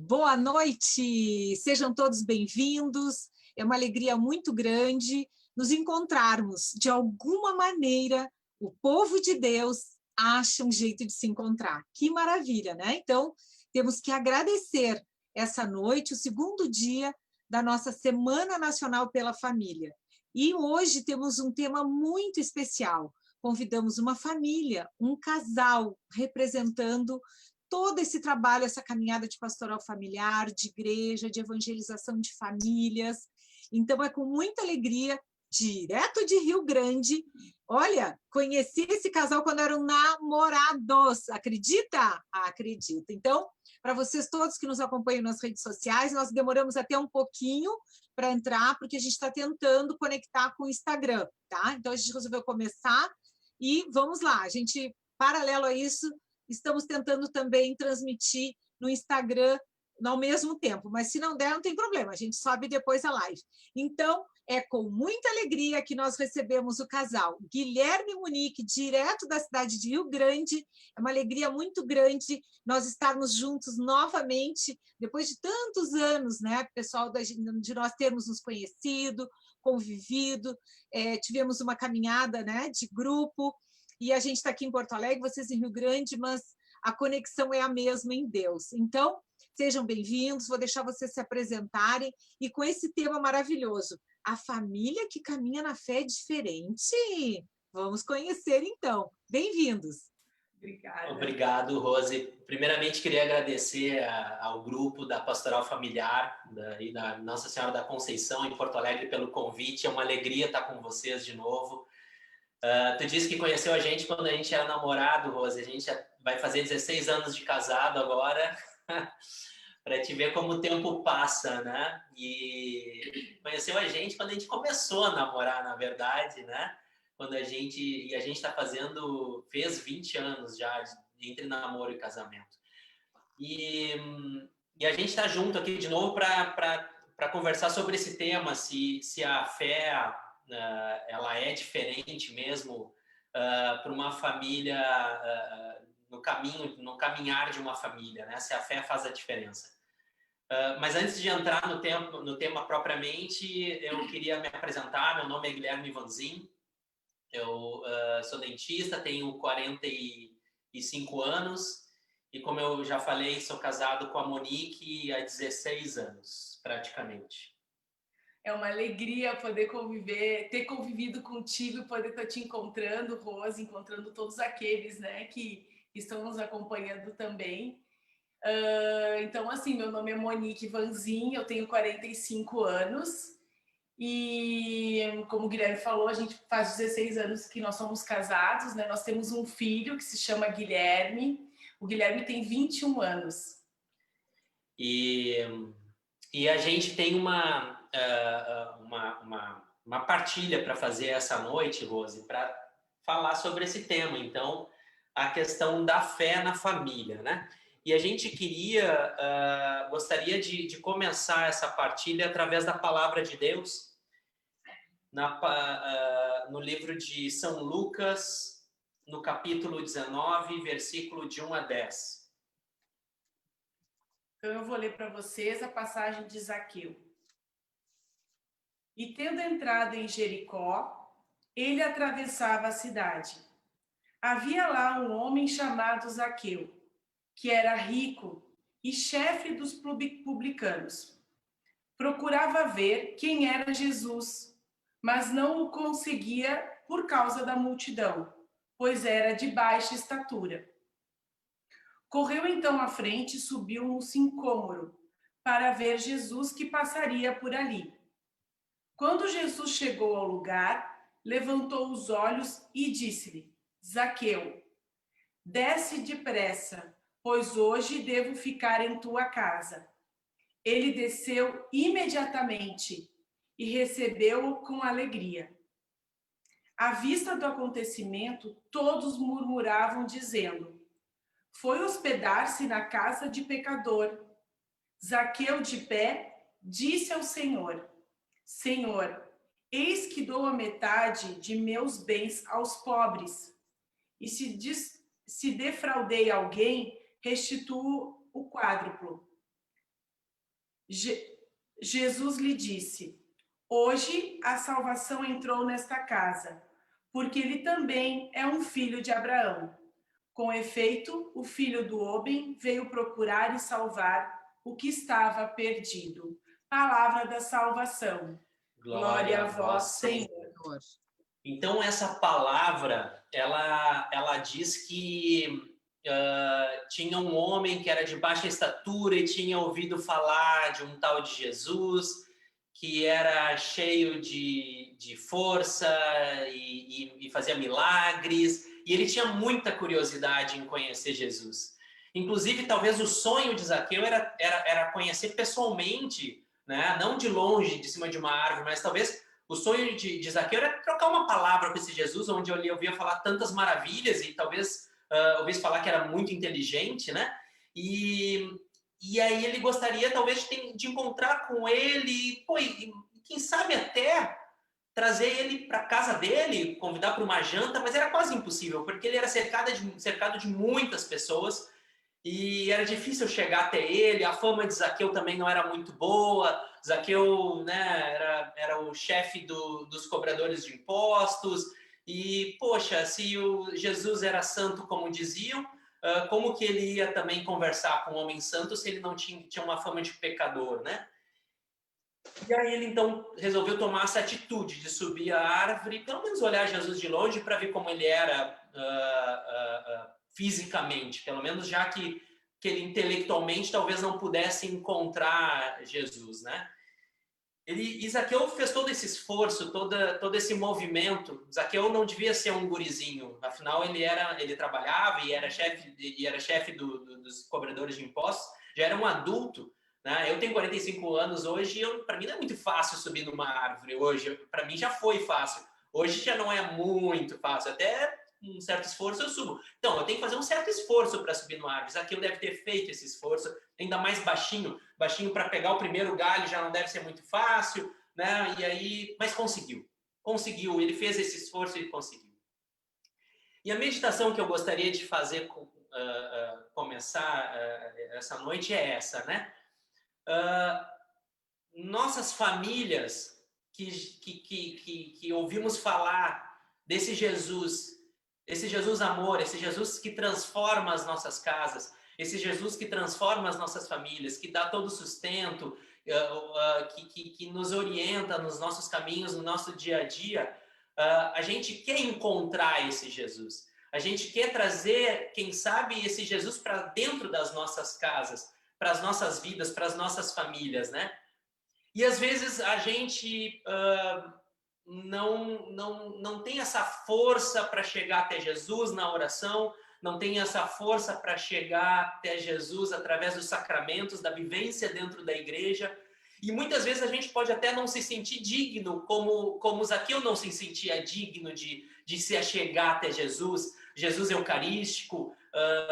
Boa noite, sejam todos bem-vindos. É uma alegria muito grande nos encontrarmos. De alguma maneira, o povo de Deus acha um jeito de se encontrar. Que maravilha, né? Então, temos que agradecer essa noite, o segundo dia da nossa Semana Nacional pela Família. E hoje temos um tema muito especial. Convidamos uma família, um casal, representando todo esse trabalho, essa caminhada de pastoral familiar, de igreja, de evangelização de famílias. Então, é com muita alegria, direto de Rio Grande. Olha, conheci esse casal quando eram namorados. Acredita? Acredita. Então, para vocês todos que nos acompanham nas redes sociais, nós demoramos até um pouquinho para entrar, porque a gente está tentando conectar com o Instagram, tá? Então, a gente resolveu começar e vamos lá. A gente, paralelo a isso, estamos tentando também transmitir no Instagram ao mesmo tempo, mas se não der, não tem problema, a gente sobe depois a live. Então, é com muita alegria que nós recebemos o casal Guilherme e Monique, direto da cidade de Rio Grande. É uma alegria muito grande nós estarmos juntos novamente, depois de tantos anos, né, pessoal, de nós termos nos conhecido, convivido, tivemos uma caminhada, né, de grupo, e a gente está aqui em Porto Alegre, vocês em Rio Grande, mas a conexão é a mesma em Deus. Então, sejam bem-vindos, vou deixar vocês se apresentarem, e com esse tema maravilhoso, a família que caminha na fé é diferente. Vamos conhecer, então. Bem-vindos. Obrigada. Obrigado, Rose. Primeiramente, queria agradecer ao grupo da Pastoral Familiar e da Nossa Senhora da Conceição, em Porto Alegre, pelo convite. É uma alegria estar com vocês de novo. Tu disse que conheceu a gente quando a gente era namorado, Rose. A gente vai fazer 16 anos de casado agora, para te ver como o tempo passa, né? E conheceu a gente quando a gente começou a namorar, na verdade, né? Quando a gente está fez 20 anos já entre namoro e casamento. E a gente está junto aqui de novo para conversar sobre esse tema, se a fé ela é diferente mesmo para uma família, no caminhar de uma família, né? Se a fé faz a diferença. Mas antes de entrar no tema propriamente, eu queria me apresentar. Meu nome é Guilherme Vanzin, eu sou dentista, tenho 45 anos e, como eu já falei, sou casado com a Monique há 16 anos, praticamente. É uma alegria poder conviver, ter convivido contigo e poder estar te encontrando, Rose, encontrando todos aqueles, né, que estão nos acompanhando também. Então, assim, meu nome é Monique Vanzin, eu tenho 45 anos e, como o Guilherme falou, a gente faz 16 anos que nós somos casados, né? Nós temos um filho que se chama Guilherme. O Guilherme tem 21 anos. E a gente tem uma partilha para fazer essa noite, Rose, para falar sobre esse tema. Então, a questão da fé na família, né? E a gente gostaria de começar essa partilha através da palavra de Deus, no livro de São Lucas, no capítulo 19, versículo de 1 a 10. Então, eu vou ler para vocês a passagem de Zaqueu. E tendo entrado em Jericó, ele atravessava a cidade. Havia lá um homem chamado Zaqueu, que era rico e chefe dos publicanos. Procurava ver quem era Jesus, mas não o conseguia por causa da multidão, pois era de baixa estatura. Correu então à frente e subiu no sicômoro, para ver Jesus que passaria por ali. Quando Jesus chegou ao lugar, levantou os olhos e disse-lhe: Zaqueu, desce depressa, pois hoje devo ficar em tua casa. Ele desceu imediatamente e recebeu-o com alegria. À vista do acontecimento, todos murmuravam, dizendo: foi hospedar-se na casa de pecador. Zaqueu, de pé, disse ao Senhor: Senhor, eis que dou a metade de meus bens aos pobres. E se defraudei alguém, restituo o quádruplo. Jesus lhe disse: hoje a salvação entrou nesta casa, porque ele também é um filho de Abraão. Com efeito, o filho do homem veio procurar e salvar o que estava perdido. Palavra da salvação. Glória a vós, Senhor. Então, essa palavra, ela diz que tinha um homem que era de baixa estatura e tinha ouvido falar de um tal de Jesus, que era cheio de força e fazia milagres, e ele tinha muita curiosidade em conhecer Jesus. Inclusive, talvez o sonho de Zaqueu era conhecer pessoalmente, né? Não de longe, de cima de uma árvore, mas talvez o sonho de Zaqueu era trocar uma palavra com esse Jesus, onde ele ouvia falar tantas maravilhas e talvez ouvisse falar que era muito inteligente, né? E aí ele gostaria, talvez, de encontrar com ele, pô, e quem sabe até trazer ele para casa dele, convidar para uma janta, mas era quase impossível, porque ele era cercado de muitas pessoas e era difícil chegar até ele. A fama de Zaqueu também não era muito boa. Zaqueu, né, era o chefe dos cobradores de impostos. E, poxa, se o Jesus era santo, como diziam, como que ele ia também conversar com um homem santo se ele não tinha uma fama de pecador, né? E aí ele, então, resolveu tomar essa atitude de subir a árvore, pelo menos olhar Jesus de longe para ver como ele era fisicamente, pelo menos já que ele intelectualmente talvez não pudesse encontrar Jesus, né? Zaqueu fez todo esse esforço, todo esse movimento. Zaqueu não devia ser um gurizinho, afinal ele trabalhava e era chefe dos cobradores de impostos, já era um adulto, né? Eu tenho 45 anos hoje, para mim não é muito fácil subir numa árvore hoje, para mim já foi fácil. Hoje já não é muito fácil, até um certo esforço eu subo. Então, eu tenho que fazer um certo esforço para subir no árvore. Zaqueu deve ter feito esse esforço, ainda mais baixinho para pegar o primeiro galho já não deve ser muito fácil, né? E aí, mas conseguiu, ele fez esse esforço e conseguiu. E a meditação que eu gostaria de fazer, começar essa noite é essa, né? Nossas famílias que ouvimos falar desse Jesus amor, esse Jesus que transforma as nossas casas, esse Jesus que transforma as nossas famílias, que dá todo o sustento, que nos orienta nos nossos caminhos, no nosso dia a dia, a gente quer encontrar esse Jesus. A gente quer trazer, quem sabe, esse Jesus para dentro das nossas casas, para as nossas vidas, para as nossas famílias, né? E às vezes a gente não tem essa força para chegar até Jesus na oração, não tem essa força para chegar até Jesus através dos sacramentos, da vivência dentro da igreja. E muitas vezes a gente pode até não se sentir digno, como Zaqueu não se sentia digno de se achegar até Jesus, Jesus eucarístico,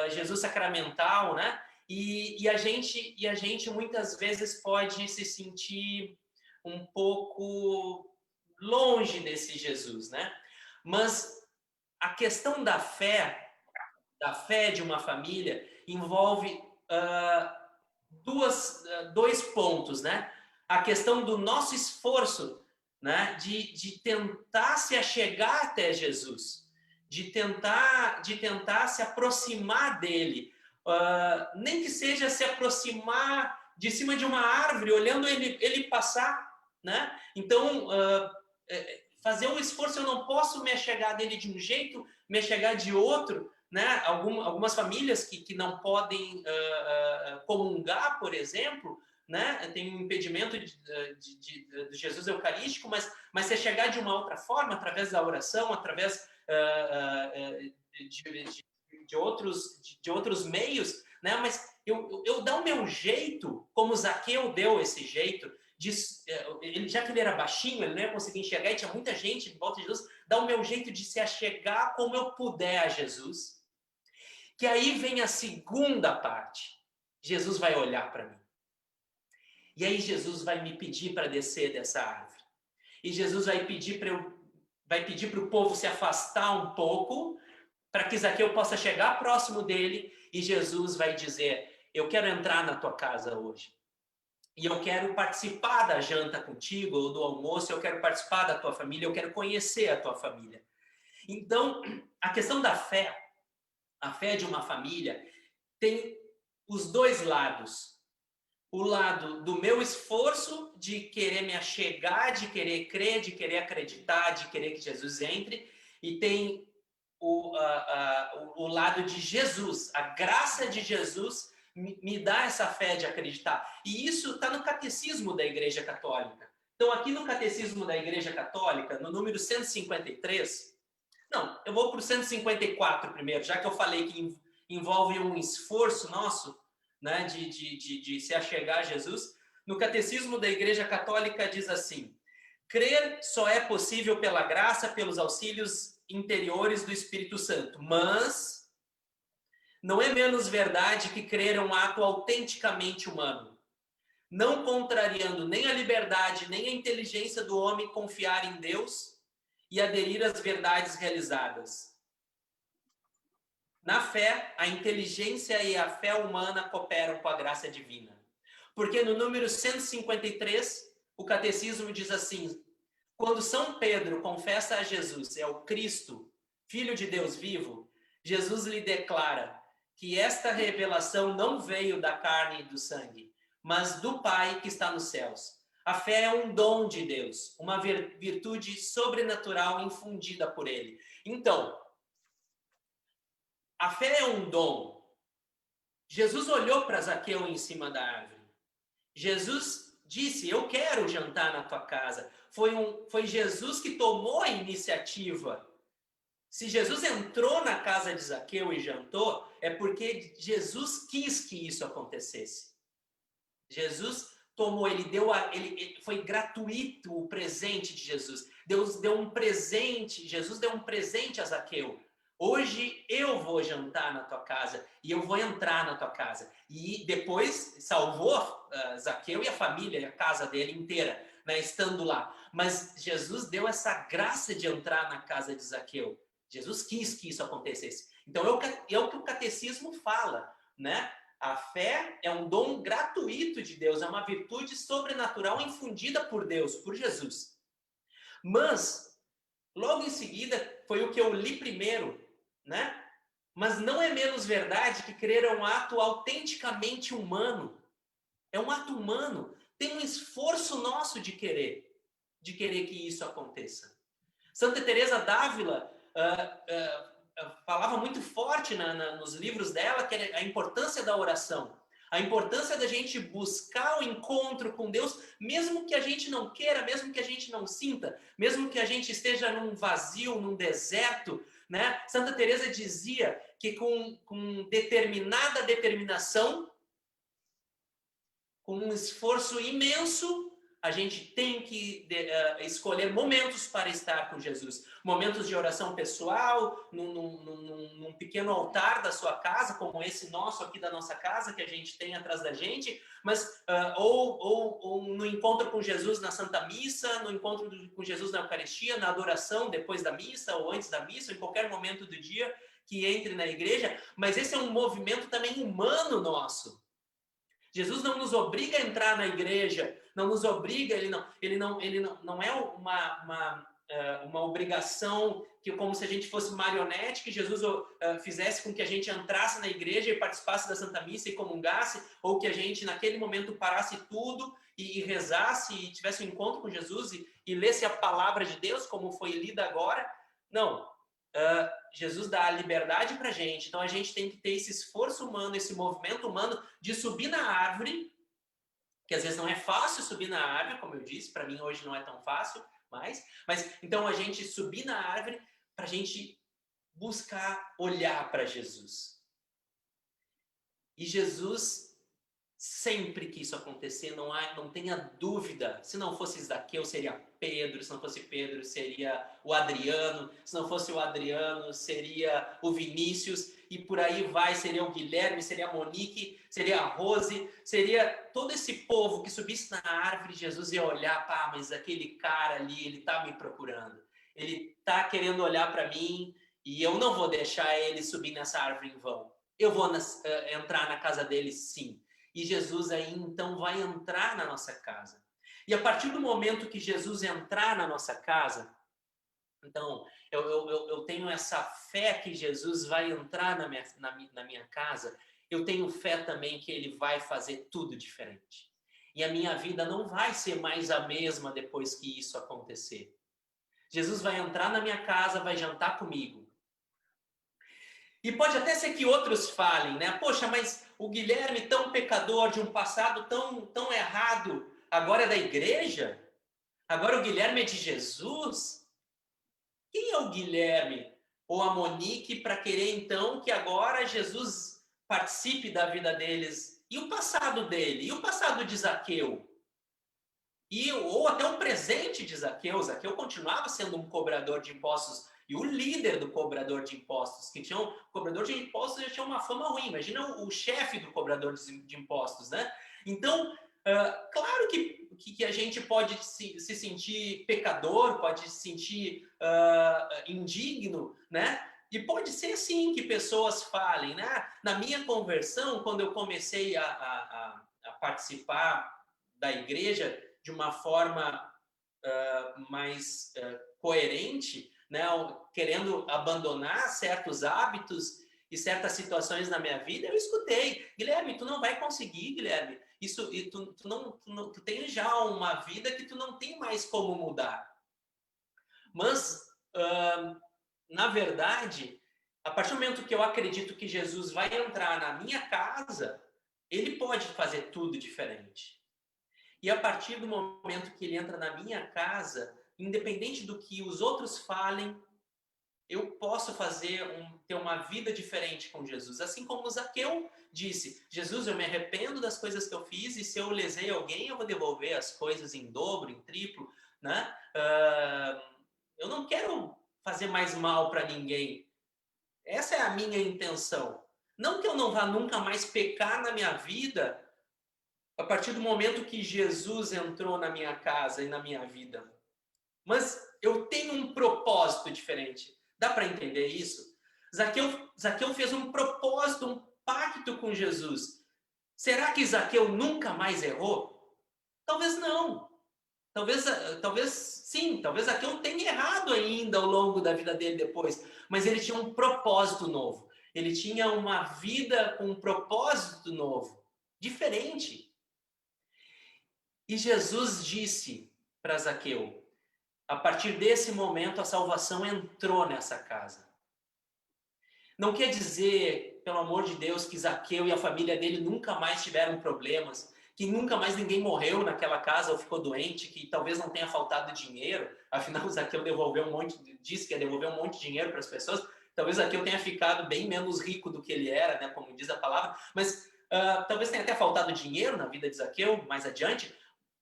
Jesus sacramental, né? E a gente muitas vezes pode se sentir um pouco longe desse Jesus, né? Mas a questão da fé de uma família envolve dois pontos, né? A questão do nosso esforço, né? De tentar se achegar até Jesus, de tentar se aproximar dele, nem que seja se aproximar de cima de uma árvore, olhando ele passar, né? Então, fazer um esforço, eu não posso me achegar dele de um jeito, me achegar de outro, né? Algumas famílias que não podem comungar, por exemplo, né? Tem um impedimento de Jesus eucarístico, mas se chegar de uma outra forma, através da oração, através de outros meios, né? Mas eu dar o meu jeito, como Zaqueu deu esse jeito, já que ele era baixinho, ele não ia conseguir enxergar e tinha muita gente em volta de Jesus, dar o meu jeito de se achegar como eu puder a Jesus. Que aí vem a segunda parte. Jesus vai olhar para mim. E aí Jesus vai me pedir para descer dessa árvore. E Jesus vai pedir para o povo se afastar um pouco, para que Zaqueu possa chegar próximo dele, e Jesus vai dizer: eu quero entrar na tua casa hoje. e eu quero participar da janta contigo, ou do almoço, eu quero participar da tua família, eu quero conhecer a tua família. Então, a questão da fé, a fé de uma família, tem os dois lados. O lado do meu esforço de querer me achegar, de querer crer, de querer acreditar, de querer que Jesus entre, e tem o lado de Jesus, a graça de Jesus me dá essa fé de acreditar. E isso está no catecismo da Igreja Católica. Então, aqui no catecismo da Igreja Católica, no número 153, não, eu vou para o 154 primeiro, já que eu falei que envolve um esforço nosso, né, de se achegar a Jesus. No catecismo da Igreja Católica diz assim: crer só é possível pela graça, pelos auxílios interiores do Espírito Santo, mas não é menos verdade que crer é um ato autenticamente humano, não contrariando nem a liberdade nem a inteligência do homem confiar em Deus e aderir às verdades realizadas. Na fé, a inteligência e a fé humana cooperam com a graça divina. Porque no número 153, o catecismo diz assim: quando São Pedro confessa a Jesus é o Cristo, Filho de Deus vivo, Jesus lhe declara que esta revelação não veio da carne e do sangue, mas do Pai que está nos céus. A fé é um dom de Deus, uma virtude sobrenatural infundida por Ele. Então, a fé é um dom. Jesus olhou para Zaqueu em cima da árvore. Jesus disse: eu quero jantar na tua casa. Foi Jesus que tomou a iniciativa. Se Jesus entrou na casa de Zaqueu e jantou, é porque Jesus quis que isso acontecesse. Jesus tomou, foi gratuito o presente de Jesus. Deus deu um presente, Jesus deu um presente a Zaqueu. Hoje eu vou jantar na tua casa e eu vou entrar na tua casa. E depois salvou Zaqueu e a família, e a casa dele inteira, né, estando lá. Mas Jesus deu essa graça de entrar na casa de Zaqueu. Jesus quis que isso acontecesse. Então é o que o catecismo fala, né? A fé é um dom gratuito de Deus, é uma virtude sobrenatural infundida por Deus, por Jesus. Mas, logo em seguida, foi o que eu li primeiro, né? Mas não é menos verdade que crer é um ato autenticamente humano. É um ato humano. Tem um esforço nosso de querer que isso aconteça. Santa Teresa d'Ávila falava muito forte nos livros dela que a importância da oração, a importância da gente buscar o encontro com Deus, mesmo que a gente não queira, mesmo que a gente não sinta, mesmo que a gente esteja num vazio, num deserto, né? Santa Teresa dizia que com determinada determinação, com um esforço imenso, a gente tem que escolher momentos para estar com Jesus. Momentos de oração pessoal, num pequeno altar da sua casa, como esse nosso aqui da nossa casa, que a gente tem atrás da gente, mas ou no encontro com Jesus na Santa Missa, no encontro com Jesus na Eucaristia, na adoração depois da missa ou antes da missa, em qualquer momento do dia que entre na igreja. Mas esse é um movimento também humano nosso. Jesus não nos obriga a entrar na igreja, não nos obriga, ele não é uma obrigação que como se a gente fosse marionete, que Jesus fizesse com que a gente entrasse na igreja e participasse da Santa Missa e comungasse, ou que a gente naquele momento parasse tudo e rezasse e tivesse um encontro com Jesus e lesse a palavra de Deus como foi lida agora. Não. Jesus dá a liberdade para a gente, então a gente tem que ter esse esforço humano, esse movimento humano de subir na árvore, que às vezes não é fácil subir na árvore, como eu disse, para mim hoje não é tão fácil, mas então a gente subir na árvore para a gente buscar olhar para Jesus. E Jesus sempre que isso acontecer, não tenha dúvida, se não fosse Zaqueu, seria Pedro, se não fosse Pedro, seria o Adriano, se não fosse o Adriano, seria o Vinícius, e por aí vai, seria o Guilherme, seria a Monique, seria a Rose, seria todo esse povo que subisse na árvore, Jesus ia olhar, pá, mas aquele cara ali, ele tá me procurando, ele tá querendo olhar para mim, e eu não vou deixar ele subir nessa árvore em vão, eu vou entrar na casa dele sim. E Jesus aí, então, vai entrar na nossa casa. E a partir do momento que Jesus entrar na nossa casa, então, eu tenho essa fé que Jesus vai entrar na minha casa, eu tenho fé também que ele vai fazer tudo diferente. E a minha vida não vai ser mais a mesma depois que isso acontecer. Jesus vai entrar na minha casa, vai jantar comigo. E pode até ser que outros falem, né? Poxa, mas o Guilherme, tão pecador, de um passado tão errado, agora é da igreja? Agora o Guilherme é de Jesus? Quem é o Guilherme ou a Monique para querer, então, que agora Jesus participe da vida deles? E o passado dele? E o passado de Zaqueu? Ou até o presente de Zaqueu. Zaqueu continuava sendo um cobrador de impostos e o líder do cobrador de impostos, o cobrador de impostos já tinha uma fama ruim. Imagina o chefe do cobrador de impostos, né? Então, claro que a gente pode se sentir pecador, pode se sentir indigno, né? E pode ser, sim, que pessoas falem, né? Na minha conversão, quando eu comecei a participar da igreja de uma forma mais coerente, né? Querendo abandonar certos hábitos e certas situações na minha vida, eu escutei: Guilherme, tu não vai conseguir, Guilherme. Isso, e tu tem já uma vida que tu não tem mais como mudar. Mas, na verdade, a partir do momento que eu acredito que Jesus vai entrar na minha casa, ele pode fazer tudo diferente. E a partir do momento que ele entra na minha casa, independente do que os outros falem, eu posso ter uma vida diferente com Jesus. Assim como Zaqueu disse: Jesus, eu me arrependo das coisas que eu fiz e se eu lesei alguém, eu vou devolver as coisas em dobro, em triplo, né? Eu não quero fazer mais mal para ninguém. Essa é a minha intenção. Não que eu não vá nunca mais pecar na minha vida a partir do momento que Jesus entrou na minha casa e na minha vida. Mas eu tenho um propósito diferente. Dá para entender isso? Zaqueu fez um propósito, um pacto com Jesus. Será que Zaqueu nunca mais errou? Talvez não. Talvez sim, talvez Zaqueu tenha errado ainda ao longo da vida dele depois. Mas ele tinha um propósito novo. Ele tinha uma vida com um propósito novo, diferente. E Jesus disse para Zaqueu: a partir desse momento, a salvação entrou nessa casa. Não quer dizer, pelo amor de Deus, que Zaqueu e a família dele nunca mais tiveram problemas, que nunca mais ninguém morreu naquela casa ou ficou doente, que talvez não tenha faltado dinheiro. Afinal, Zaqueu disse que ia devolver um monte de dinheiro para as pessoas. Talvez Zaqueu tenha ficado bem menos rico do que ele era, né, como diz a palavra. Mas talvez tenha até faltado dinheiro na vida de Zaqueu mais adiante.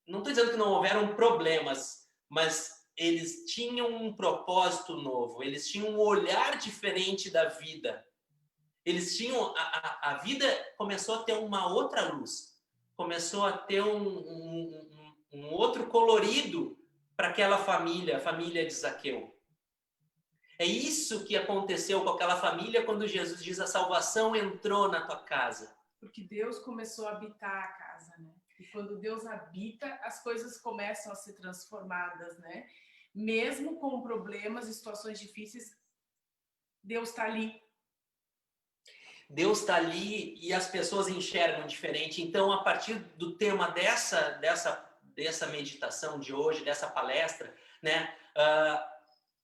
Não estou dizendo que não houveram problemas, mas eles tinham um propósito novo, eles tinham um olhar diferente da vida. Eles tinham a vida começou a ter uma outra luz, começou a ter um outro colorido para aquela família, a família de Zaqueu. É isso que aconteceu com aquela família quando Jesus diz: a salvação entrou na tua casa. Porque Deus começou a habitar a casa, né? E quando Deus habita, as coisas começam a ser transformadas, né? Mesmo com problemas e situações difíceis, Deus está ali. Deus está ali e as pessoas enxergam diferente. Então, a partir do tema dessa meditação de hoje, dessa palestra, né?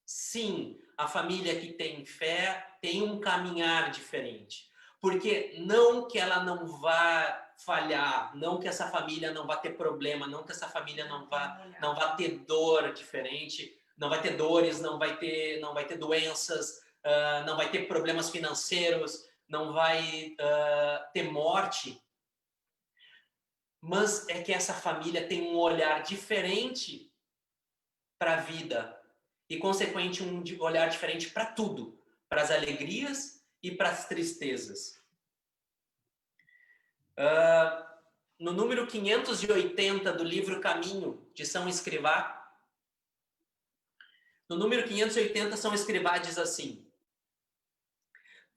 Sim, a família que tem fé tem um caminhar diferente. Porque não que ela não vá falhar, não que essa família não vá ter problema, não que essa família não vá ter dor diferente, não vai ter dores, não vai ter doenças, não vai ter problemas financeiros, não vai ter morte. Mas é que essa família tem um olhar diferente para a vida e, consequente, um olhar diferente para tudo, para as alegrias e para as tristezas. No número 580 do livro Caminho, de São Escrivá, no número 580, São Escrivá diz assim: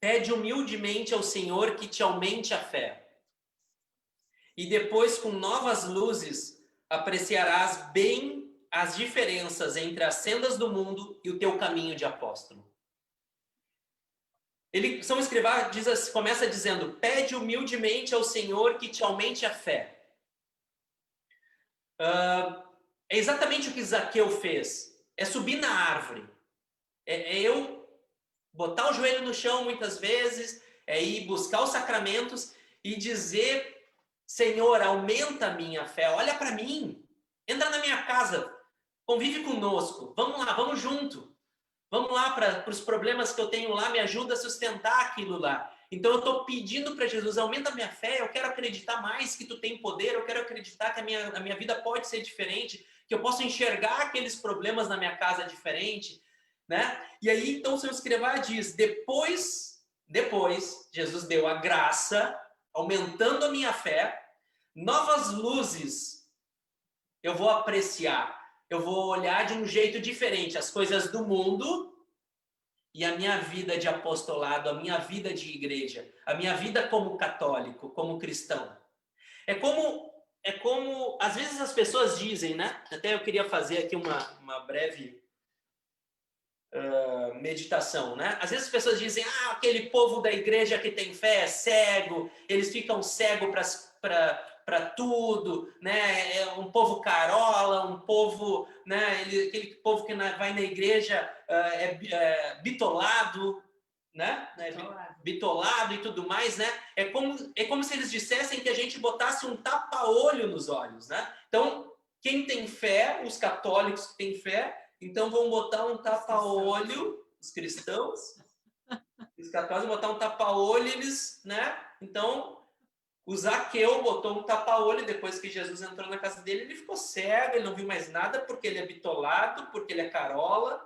pede humildemente ao Senhor que te aumente a fé. e depois, com novas luzes, apreciarás bem as diferenças entre as sendas do mundo e o teu caminho de apóstolo. São Escrivá começa dizendo: pede humildemente ao Senhor que te aumente a fé. É exatamente o que Zaqueu fez. É subir na árvore. É eu botar o joelho no chão muitas vezes, é ir buscar os sacramentos e dizer: Senhor, aumenta a minha fé, olha para mim, entra na minha casa, convive conosco, vamos lá, vamos junto. Vamos lá para os problemas que eu tenho lá, me ajuda a sustentar aquilo lá. Então eu estou pedindo para Jesus: aumenta a minha fé, eu quero acreditar mais que tu tem poder, eu quero acreditar que a minha vida pode ser diferente, que eu posso enxergar aqueles problemas na minha casa diferente, né? E aí então o São Escrivá diz: depois Jesus deu a graça, aumentando a minha fé, novas luzes eu vou apreciar. Eu vou olhar de um jeito diferente as coisas do mundo e a minha vida de apostolado, a minha vida de igreja, a minha vida como católico, como cristão. É como às vezes as pessoas dizem, né? Até eu queria fazer aqui uma breve meditação, né? Às vezes as pessoas dizem: aquele povo da igreja que tem fé é cego, eles ficam cegos para tudo, né? É um povo carola, um povo, né? Aquele povo que vai na igreja é bitolado, né? Bitolado e tudo mais, né? É como se eles dissessem que a gente botasse um tapa-olho nos olhos, né? Então, quem tem fé, os católicos que têm fé, então vão botar um tapa-olho, os cristãos, os católicos vão botar um tapa-olho, eles, né? Então, o Zaqueu botou um tapa-olho depois que Jesus entrou na casa dele, ele ficou cego, ele não viu mais nada porque ele é bitolado, porque ele é carola,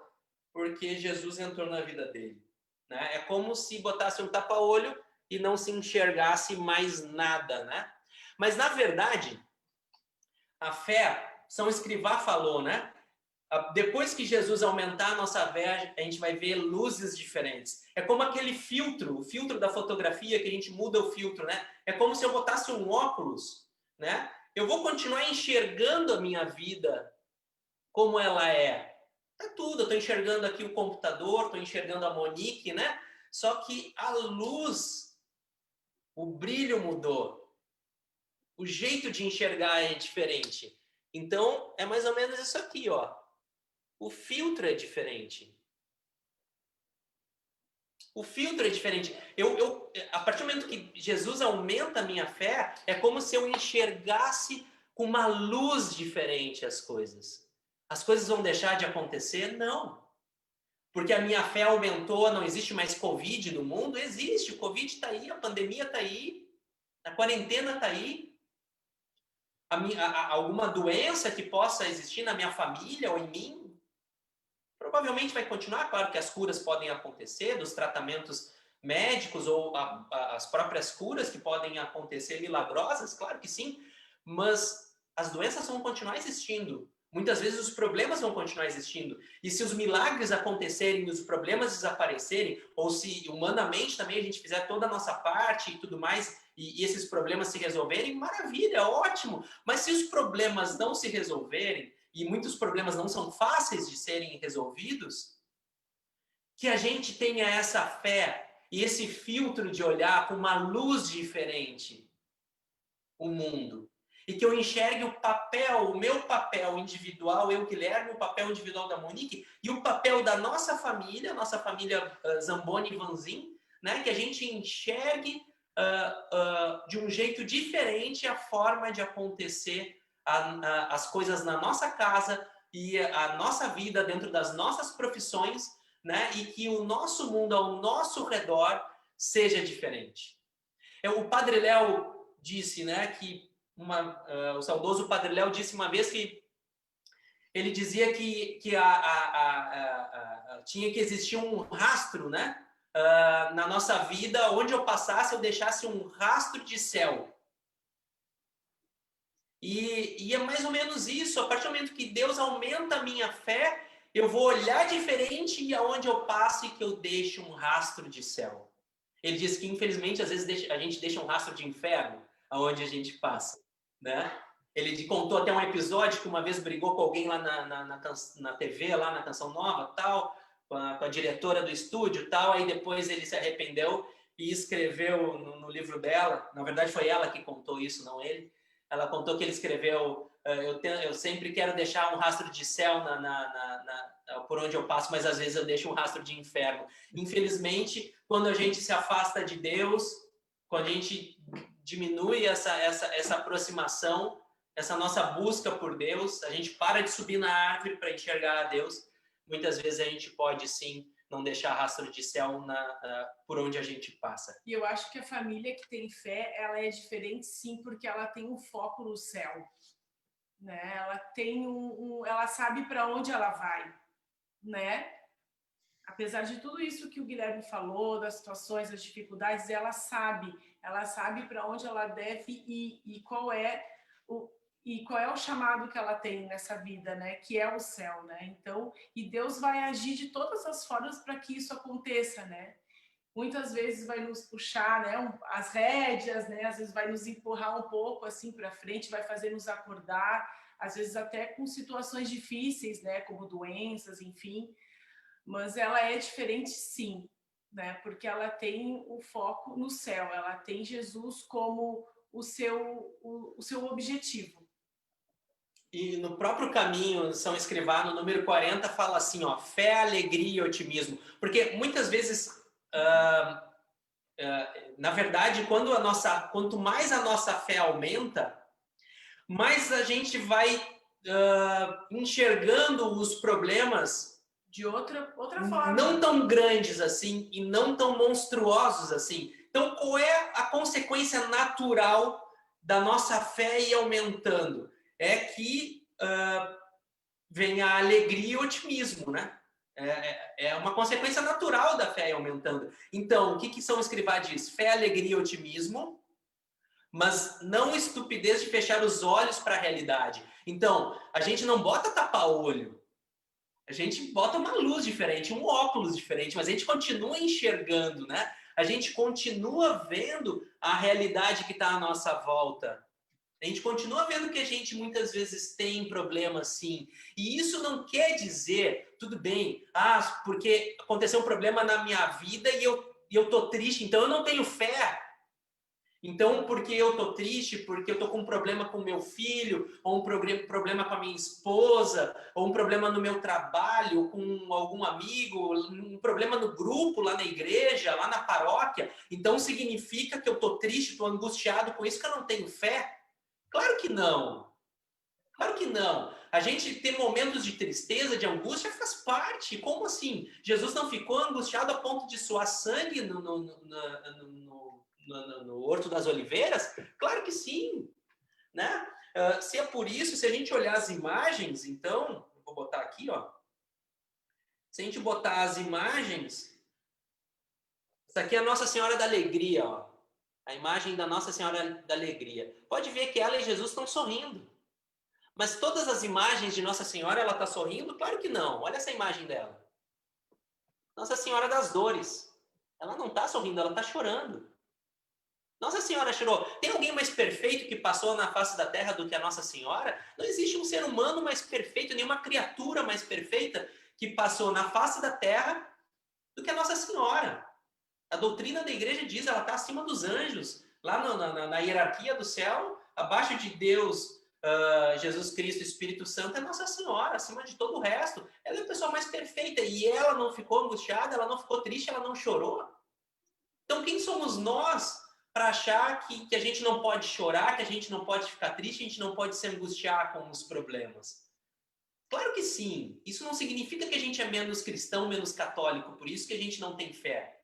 porque Jesus entrou na vida dele, né? É como se botasse um tapa-olho e não se enxergasse mais nada, né? Mas, na verdade, a fé, São Escrivá falou, né? Depois que Jesus aumentar a nossa fé, a gente vai ver luzes diferentes. É como aquele filtro, o filtro da fotografia, que a gente muda o filtro, né? É como se eu botasse um óculos, né? Eu vou continuar enxergando a minha vida como ela é. Tá tudo, eu estou enxergando aqui o computador, estou enxergando a Monique, né? Só que a luz, o brilho mudou. O jeito de enxergar é diferente. Então, é mais ou menos isso aqui, ó. O filtro é diferente. O filtro é diferente. A partir do momento que Jesus aumenta a minha fé, é como se eu enxergasse com uma luz diferente as coisas. As coisas vão deixar de acontecer? Não. Porque a minha fé aumentou, não existe mais Covid no mundo? Existe. O Covid está aí, a pandemia está aí, a quarentena está aí. Alguma doença que possa existir na minha família ou em mim? Provavelmente vai continuar, claro que as curas podem acontecer, dos tratamentos médicos ou as próprias curas que podem acontecer milagrosas, claro que sim, mas as doenças vão continuar existindo. Muitas vezes os problemas vão continuar existindo. E se os milagres acontecerem e os problemas desaparecerem, ou se humanamente também a gente fizer toda a nossa parte e tudo mais, e esses problemas se resolverem, maravilha, ótimo. Mas se os problemas não se resolverem, e muitos problemas não são fáceis de serem resolvidos, que a gente tenha essa fé e esse filtro de olhar com uma luz diferente o mundo. E que eu enxergue o meu papel individual, eu, Guilherme, o papel individual da Monique e o papel da nossa família Zamboni e Vanzin, né? Que a gente enxergue de um jeito diferente a forma de acontecer as coisas na nossa casa e a nossa vida dentro das nossas profissões, né? E que o nosso mundo ao nosso redor seja diferente. O Padre Léo disse, né, que o saudoso Padre Léo disse uma vez que ele dizia que tinha que existir um rastro, né, na nossa vida, onde eu passasse, eu deixasse um rastro de céu. E é mais ou menos isso. A partir do momento que Deus aumenta a minha fé, eu vou olhar diferente e aonde eu passo e que eu deixe um rastro de céu. Ele diz que, infelizmente, às vezes a gente deixa um rastro de inferno. aonde a gente passa, né? Ele contou até um episódio que uma vez brigou com alguém lá na TV, lá na Canção Nova, tal, com a diretora do estúdio, tal, aí depois ele se arrependeu e escreveu no livro dela, na verdade foi ela que contou isso, não ele, ela contou que ele escreveu, eu sempre quero deixar um rastro de céu por onde eu passo, mas às vezes eu deixo um rastro de inferno. Infelizmente, quando a gente se afasta de Deus, quando a gente diminui essa aproximação, essa nossa busca por Deus, a gente para de subir na árvore para enxergar a Deus, muitas vezes a gente pode sim não deixar rastro de céu por onde a gente passa. E eu acho que a família que tem fé, ela é diferente sim, porque ela tem um foco no céu, né? Ela tem ela sabe para onde ela vai, né? Apesar de tudo isso que o Guilherme falou, das situações, das dificuldades, ela sabe para onde ela deve ir e qual é o chamado que ela tem nessa vida, né? Que é o céu, né? Então, e Deus vai agir de todas as formas para que isso aconteça, né? Muitas vezes vai nos puxar, né, as rédeas, né? Às vezes vai nos empurrar um pouco assim para frente, vai fazer nos acordar, às vezes até com situações difíceis, né? Como doenças, enfim. Mas ela é diferente, sim, né? Porque ela tem o foco no céu, ela tem Jesus como o seu objetivo. E no próprio caminho, São Escrivá, no número 40, fala assim, ó, fé, alegria e otimismo. Porque muitas vezes, na verdade, quanto mais a nossa fé aumenta, mais a gente vai enxergando os problemas de outra forma. Não tão grandes assim e não tão monstruosos assim. Então, qual é a consequência natural da nossa fé ir aumentando? É que vem a alegria e o otimismo, né? É uma consequência natural da fé ir aumentando. Então, o que São Escrivá diz? Fé, alegria e otimismo, mas não estupidez de fechar os olhos para a realidade. Então, a gente não bota tapa-olho. A gente bota uma luz diferente, um óculos diferente, mas a gente continua enxergando, né? A gente continua vendo a realidade que está à nossa volta. A gente continua vendo que a gente muitas vezes tem problemas, sim. E isso não quer dizer, tudo bem, porque aconteceu um problema na minha vida e eu tô triste, então eu não tenho fé. Então, porque eu tô triste, porque eu tô com um problema com meu filho, ou um problema com a minha esposa, ou um problema no meu trabalho, com algum amigo, um problema no grupo, lá na igreja, lá na paróquia, então significa que eu tô triste, tô angustiado com isso, que eu não tenho fé? Claro que não. Claro que não. A gente ter momentos de tristeza, de angústia, faz parte. Como assim? Jesus não ficou angustiado a ponto de suar sangue no Horto das Oliveiras? Claro que sim, né? Se é por isso, se a gente olhar as imagens, então, eu vou botar aqui, ó. Se a gente botar as imagens, essa aqui é a Nossa Senhora da Alegria, ó. A imagem da Nossa Senhora da Alegria. Pode ver que ela e Jesus estão sorrindo. Mas todas as imagens de Nossa Senhora, ela está sorrindo? Claro que não. Olha essa imagem dela. Nossa Senhora das Dores. Ela não está sorrindo, ela está chorando. Nossa Senhora chorou. Tem alguém mais perfeito que passou na face da terra do que a Nossa Senhora? Não existe um ser humano mais perfeito, nenhuma criatura mais perfeita que passou na face da terra do que a Nossa Senhora. A doutrina da igreja diz, ela está acima dos anjos, lá na hierarquia do céu, abaixo de Deus, Jesus Cristo, Espírito Santo, é Nossa Senhora, acima de todo o resto. Ela é a pessoa mais perfeita e ela não ficou angustiada, ela não ficou triste, ela não chorou. Então, quem somos nós para achar que a gente não pode chorar, que a gente não pode ficar triste, a gente não pode se angustiar com os problemas? Claro que sim. Isso não significa que a gente é menos cristão, menos católico, por isso que a gente não tem fé.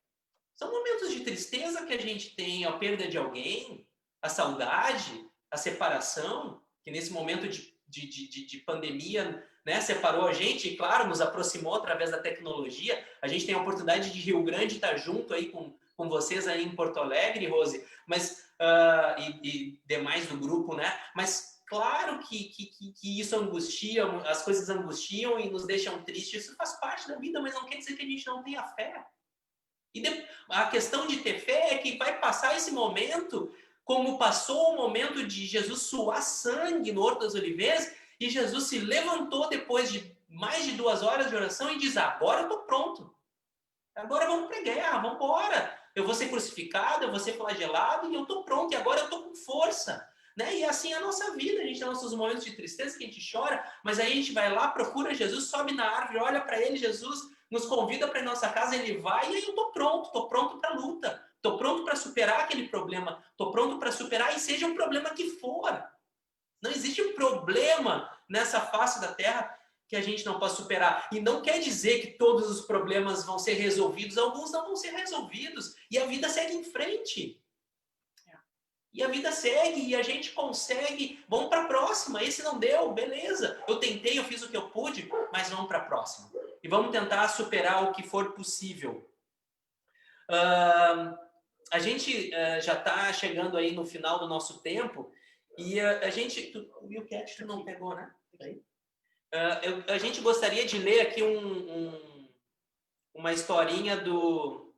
São momentos de tristeza que a gente tem, a perda de alguém, a saudade, a separação, que nesse momento de pandemia, né, separou a gente e, claro, nos aproximou através da tecnologia. A gente tem a oportunidade de Rio Grande estar junto aí com vocês aí em Porto Alegre, Rose, mas, e demais do grupo, né? Mas claro que isso angustia, as coisas angustiam e nos deixam tristes. Isso faz parte da vida, mas não quer dizer que a gente não tenha fé. E a questão de ter fé é que vai passar esse momento, como passou o momento de Jesus suar sangue no Horto das Oliveiras, e Jesus se levantou depois de mais de 2 horas de oração e diz: agora eu estou pronto. Agora vamos para a guerra, vamos embora. Eu vou ser crucificado, eu vou ser flagelado e eu estou pronto. E agora eu estou com força. Né? E assim é a nossa vida. A gente tem nossos momentos de tristeza que a gente chora, mas aí a gente vai lá, procura Jesus, sobe na árvore, olha para ele, Jesus nos convida para ir nossa casa, ele vai e aí eu estou pronto para a luta. Estou pronto para superar aquele problema. Estou pronto para superar e seja o problema que for. Não existe um problema nessa face da terra que a gente não possa superar. E não quer dizer que todos os problemas vão ser resolvidos, alguns não vão ser resolvidos. E a vida segue em frente. E a vida segue e a gente consegue. Vamos para a próxima. Esse não deu, beleza. Eu tentei, eu fiz o que eu pude, mas vamos para a próxima. E vamos tentar superar o que for possível. A gente já está chegando aí no final do nosso tempo e a gente... O Wilcat tu não pegou, né? A gente gostaria de ler aqui uma historinha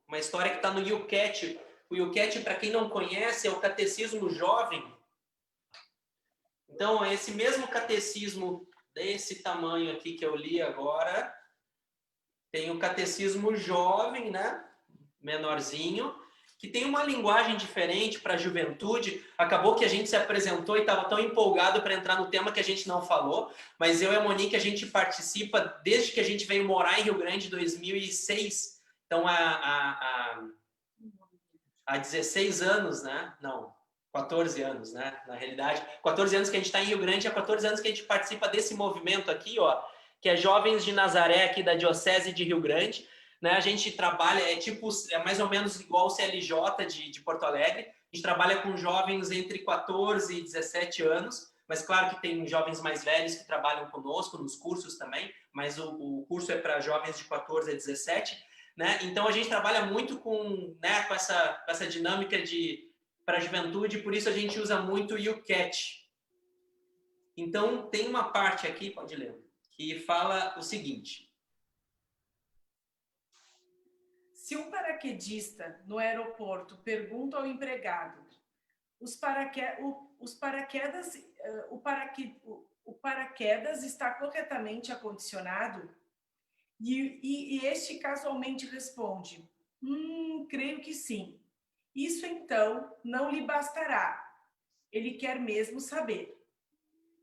uma história que está no YouCat. O YouCat, para quem não conhece, é o Catecismo Jovem. Então, é esse mesmo catecismo desse tamanho aqui que eu li agora. Tem o Catecismo Jovem, né? Menorzinho, que tem uma linguagem diferente para a juventude. Acabou que a gente se apresentou e estava tão empolgado para entrar no tema que a gente não falou, mas eu e a Monique, a gente participa desde que a gente veio morar em Rio Grande em 2006. Então, há 16 anos, né? Não, 14 anos, né? Na realidade, 14 anos que a gente está em Rio Grande, há 14 anos que a gente participa desse movimento aqui, ó, que é Jovens de Nazaré, aqui da Diocese de Rio Grande. Né? A gente trabalha, é mais ou menos igual o CLJ de Porto Alegre. A gente trabalha com jovens entre 14 e 17 anos, mas claro que tem jovens mais velhos que trabalham conosco nos cursos também, mas o curso é para jovens de 14 a 17. Né? Então a gente trabalha muito com essa dinâmica para a juventude, por isso a gente usa muito o YouCat. Então tem uma parte aqui, pode ler, que fala o seguinte: se um paraquedista no aeroporto pergunta ao empregado o paraquedas está corretamente acondicionado? E este casualmente responde: creio que sim. Isso então não lhe bastará. Ele quer mesmo saber.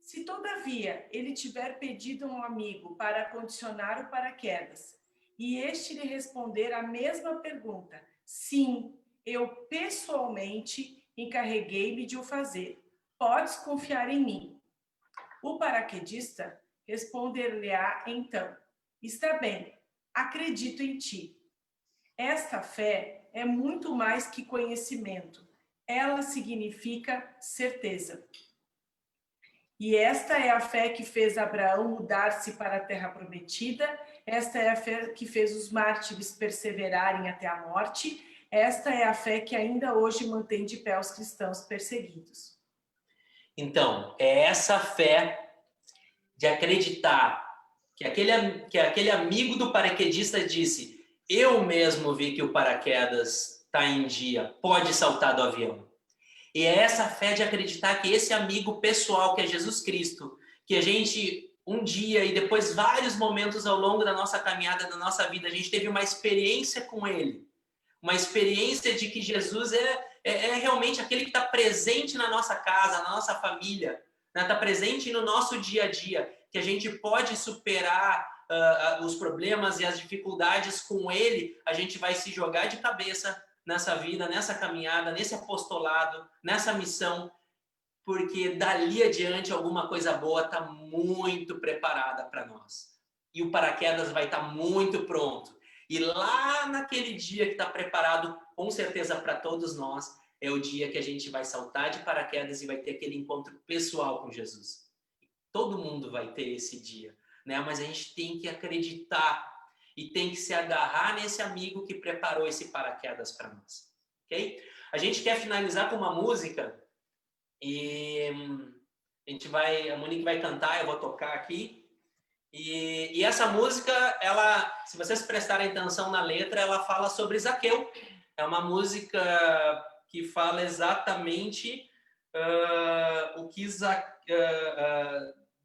Se todavia ele tiver pedido a um amigo para acondicionar o paraquedas e este lhe responder a mesma pergunta: sim, eu pessoalmente encarreguei-me de o fazer. Podes confiar em mim. O paraquedista responder-lhe-á então: está bem, acredito em ti. Esta fé é muito mais que conhecimento. Ela significa certeza. E esta é a fé que fez Abraão mudar-se para a terra prometida. Esta é a fé que fez os mártires perseverarem até a morte. Esta é a fé que ainda hoje mantém de pé os cristãos perseguidos. Então, é essa fé de acreditar que aquele amigo do paraquedista disse: eu mesmo vi que o paraquedas está em dia, pode saltar do avião. E é essa fé de acreditar que esse amigo pessoal, que é Jesus Cristo, que a gente um dia e depois vários momentos ao longo da nossa caminhada, da nossa vida, a gente teve uma experiência com ele. Uma experiência de que Jesus é realmente aquele que está presente na nossa casa, na nossa família, está presente no nosso dia a dia, que a gente pode superar os problemas e as dificuldades com ele, a gente vai se jogar de cabeça nessa vida, nessa caminhada, nesse apostolado, nessa missão, porque dali adiante alguma coisa boa está muito preparada para nós. E o paraquedas vai estar muito pronto. E lá naquele dia que está preparado, com certeza para todos nós, é o dia que a gente vai saltar de paraquedas e vai ter aquele encontro pessoal com Jesus. Todo mundo vai ter esse dia, né? Mas a gente tem que acreditar e tem que se agarrar nesse amigo que preparou esse paraquedas para nós, ok? A gente quer finalizar com uma música e a Monique vai cantar, eu vou tocar aqui. E essa música, ela, se vocês prestarem atenção na letra, ela fala sobre Zaqueu. É uma música que fala exatamente o que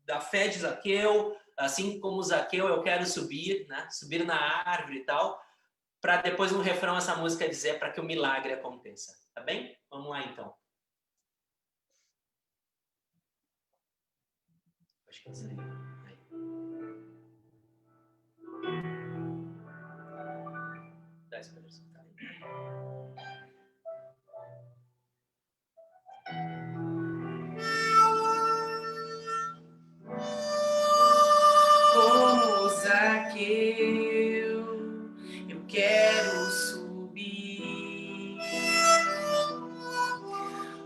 da fé de Zaqueu, assim como Zaqueu, eu quero subir, né? Subir na árvore e tal, para depois no refrão essa música dizer para que o milagre aconteça. Tá bem? Vamos lá, então. Acho que eu sei. Dá esse pedaço, tá? Como Zaqueu, eu quero subir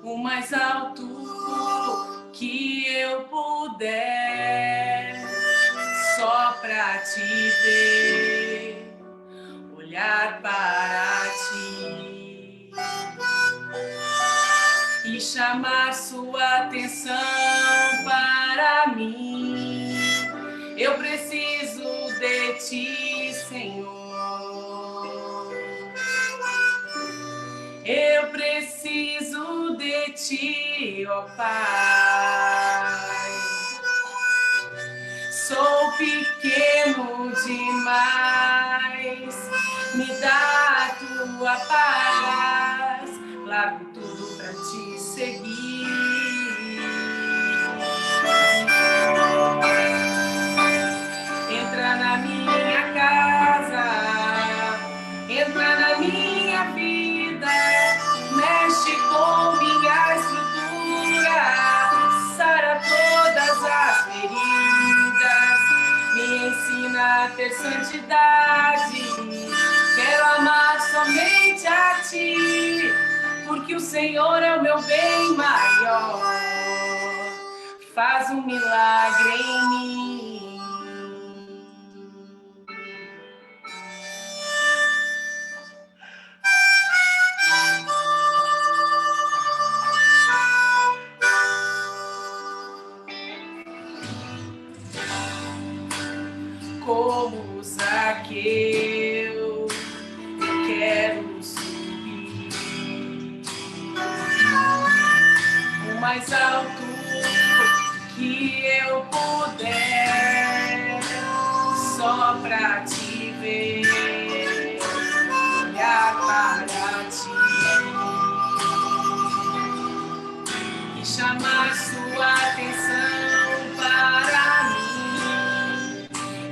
o mais alto que eu puder, só pra te ver, olhar para ti e chamar sua atenção para mim. Eu preciso de ti, Senhor. Eu preciso de ti, ó Pai. Sou pequeno demais, me dá a tua paz, largo tudo pra te seguir. Entra na minha casa, entra na minha vida, mexe com minha estrutura, sara todas as feridas, me ensina a ter santidade, quero amar somente a ti, porque o Senhor é o meu bem maior, faz um milagre em mim. Como Zaqueu, eu quero subir o mais alto que eu puder, só pra te ver, olhar para ti e chamar sua atenção para mim.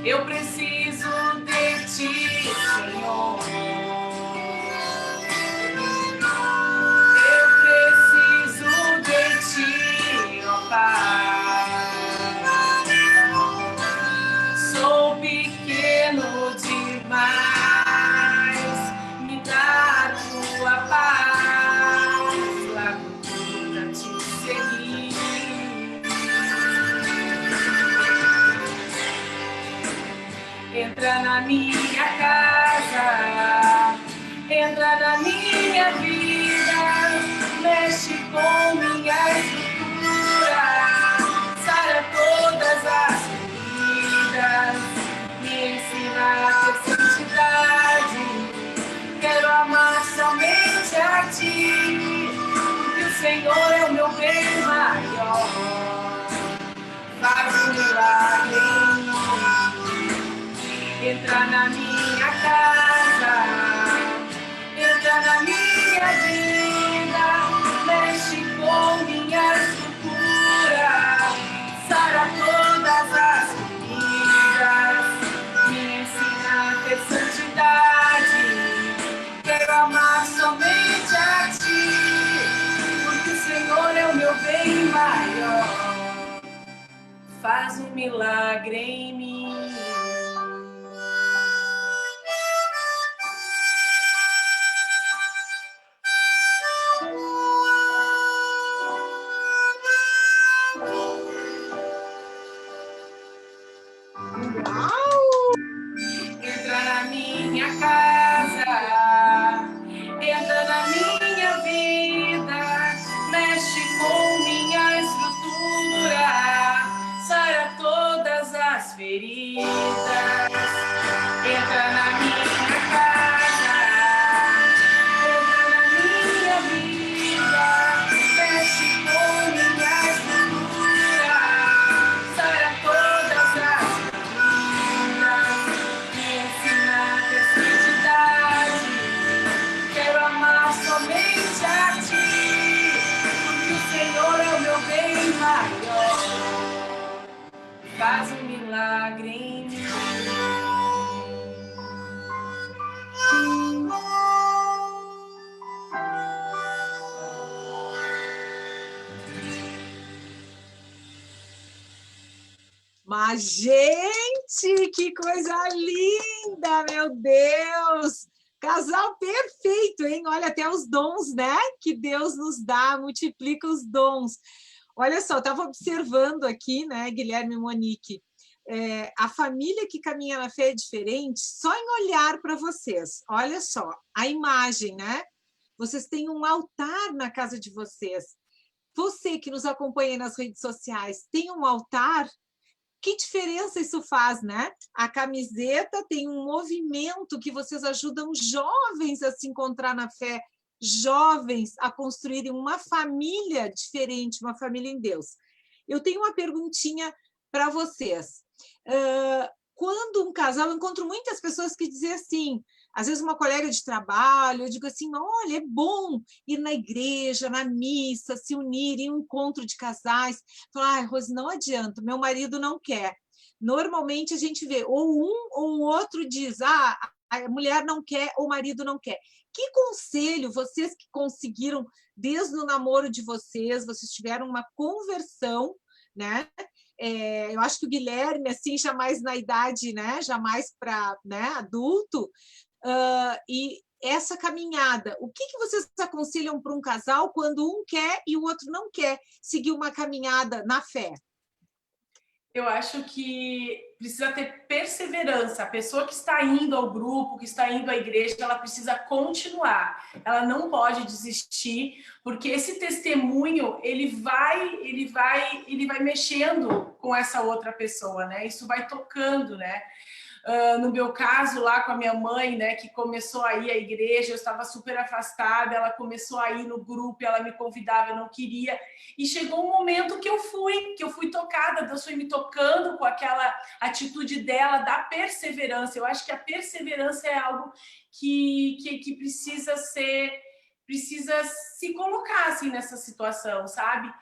Eu preciso de ti, Senhor. Eu preciso de ti, ó Pai. Sou pequeno demais, me dá a tua paz, largo tudo pra te seguir. Entra na minha casa, entra na minha vida, mexe com minha estrutura, sara todas as feridas, me ensina a ter santidade, quero amar somente a ti, porque o Senhor é o meu bem maior, faz um milagre em mim. Entra na minha casa, entra na minha vida, mexe com minha estrutura, sara todas as feridas, me ensina a ter santidade, quero amar somente a ti, porque o Senhor é o meu bem maior, faz um milagre em mim. Entra na minha casa, entra na minha vida, mexe com minha estrutura, sara todas as feridas. Entra na minha casa, entra na minha vida. faz um milagre em mim. Mas, gente, que coisa linda, meu Deus! Casal perfeito, hein? Olha, até os dons, né? Que Deus nos dá, multiplica os dons. Olha só, eu estava observando aqui, né, Guilherme e Monique, a família que caminha na fé é diferente só em olhar para vocês. Olha só, a imagem, né? Vocês têm um altar na casa de vocês. Você que nos acompanha nas redes sociais, tem um altar? Que diferença isso faz, né? A camiseta tem um movimento que vocês ajudam jovens a se encontrar na fé, jovens a construírem uma família diferente, uma família em Deus. Eu tenho uma perguntinha para vocês. Quando um casal, eu encontro muitas pessoas que dizem assim, às vezes uma colega de trabalho, eu digo assim, olha, é bom ir na igreja, na missa, se unir em um encontro de casais. Fala, Rose, não adianta, meu marido não quer. Normalmente a gente vê, ou um ou o outro diz, a mulher não quer ou o marido não quer. Que conselho vocês que conseguiram, desde o namoro de vocês tiveram uma conversão, né? Eu acho que o Guilherme, assim, já mais na idade, né? Já mais para, né, adulto, e essa caminhada, o que vocês aconselham para um casal quando um quer e o outro não quer seguir uma caminhada na fé? Eu acho que precisa ter perseverança. A pessoa que está indo ao grupo, que está indo à igreja, ela precisa continuar. Ela não pode desistir, porque esse testemunho, ele vai mexendo com essa outra pessoa, né? Isso vai tocando, né? No meu caso, lá com a minha mãe, né, que começou a ir à igreja, eu estava super afastada, ela começou a ir no grupo, ela me convidava, eu não queria, e chegou um momento que eu fui tocada, Deus foi me tocando com aquela atitude dela, da perseverança. Eu acho que a perseverança é algo que precisa se colocar assim nessa situação, sabe?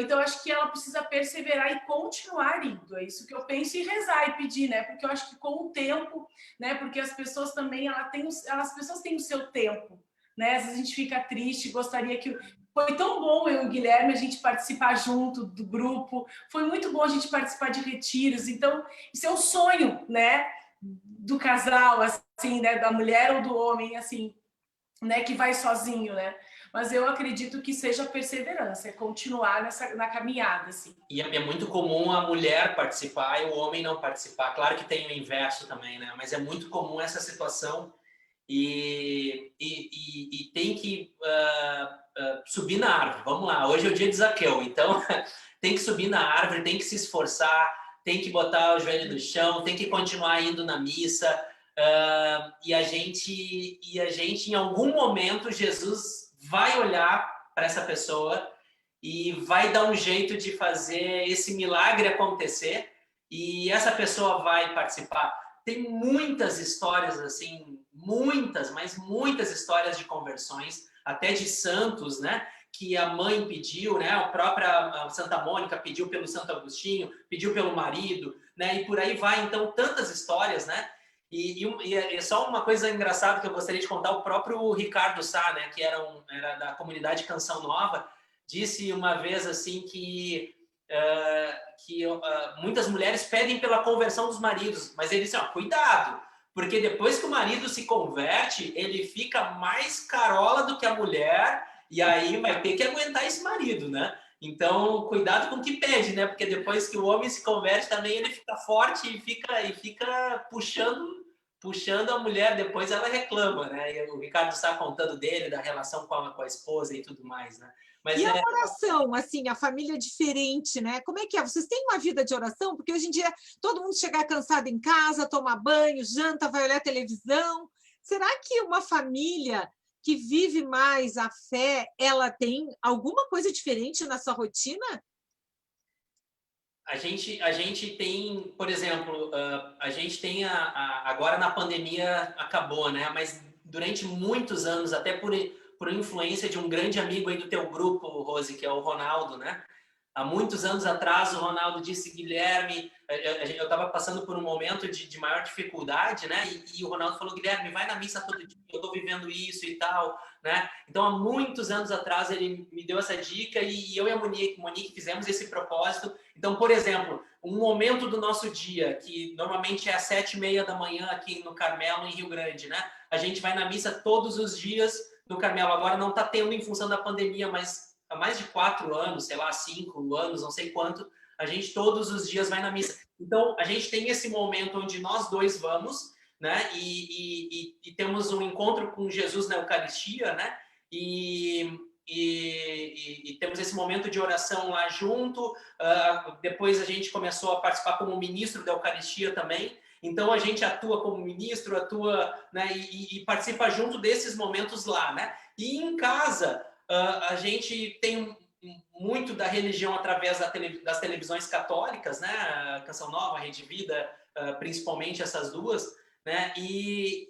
Então, acho que ela precisa perseverar e continuar indo. É isso que eu penso, e rezar e pedir, né? Porque eu acho que com o tempo, né? Porque as pessoas também, as pessoas têm o seu tempo, né? Às vezes a gente fica triste, gostaria que... Foi tão bom eu e o Guilherme a gente participar junto do grupo, foi muito bom a gente participar de retiros. Então, isso é um sonho, né? Do casal, assim, né? Da mulher ou do homem, assim, né? Que vai sozinho, né? Mas eu acredito que seja perseverança, é continuar na caminhada, assim. E é muito comum a mulher participar e o homem não participar. Claro que tem o inverso também, né? Mas é muito comum essa situação e tem que subir na árvore. Vamos lá, hoje é o dia de Zaqueu, então tem que subir na árvore, tem que se esforçar, tem que botar o joelho no chão, tem que continuar indo na missa. E a gente, em algum momento, Jesus vai olhar para essa pessoa e vai dar um jeito de fazer esse milagre acontecer e essa pessoa vai participar. Tem muitas histórias assim, mas muitas histórias de conversões, até de santos, né? Que a mãe pediu, né? A própria Santa Mônica pediu pelo Santo Agostinho, pediu pelo marido, né? E por aí vai, então, tantas histórias, né? E é só uma coisa engraçada que eu gostaria de contar, o próprio Ricardo Sá, né, que era da comunidade Canção Nova, disse uma vez assim que muitas mulheres pedem pela conversão dos maridos, mas ele disse, cuidado, porque depois que o marido se converte, ele fica mais carola do que a mulher, e aí vai ter que aguentar esse marido, né? Então, cuidado com o que pede, né? Porque depois que o homem se converte também, ele fica forte e fica puxando a mulher, depois ela reclama, né? E o Ricardo está contando dele, da relação com a esposa e tudo mais, né? Mas e a oração, assim, a família diferente, né? Como é que é? Vocês têm uma vida de oração? Porque hoje em dia todo mundo chega cansado em casa, toma banho, janta, vai olhar televisão. Será que uma família que vive mais a fé, ela tem alguma coisa diferente na sua rotina? A gente tem, por exemplo, a gente tem agora na pandemia acabou, né? Mas durante muitos anos, até por influência de um grande amigo aí do teu grupo, Rose, que é o Ronaldo, né? Há muitos anos atrás, o Ronaldo disse, Guilherme, eu estava passando por um momento de maior dificuldade, né? E o Ronaldo falou, Guilherme, vai na missa todo dia, eu estou vivendo isso e tal, né? Então, há muitos anos atrás, ele me deu essa dica e eu e a Monique fizemos esse propósito. Então, por exemplo, um momento do nosso dia, que normalmente é às 7h30 da manhã aqui no Carmelo, em Rio Grande, né? A gente vai na missa todos os dias no Carmelo. Agora não está tendo em função da pandemia, mas há mais de 4 anos, sei lá, 5 anos, não sei quanto, a gente todos os dias vai na missa. Então, a gente tem esse momento onde nós dois vamos, né? E temos um encontro com Jesus na Eucaristia, né? E temos esse momento de oração lá junto. Depois a gente começou a participar como ministro da Eucaristia também. Então, a gente atua como ministro, atua, né? E participa junto desses momentos lá, né? E em casa, a gente tem muito da religião através das televisões católicas, né? Canção Nova, Rede Vida, principalmente essas duas, né? E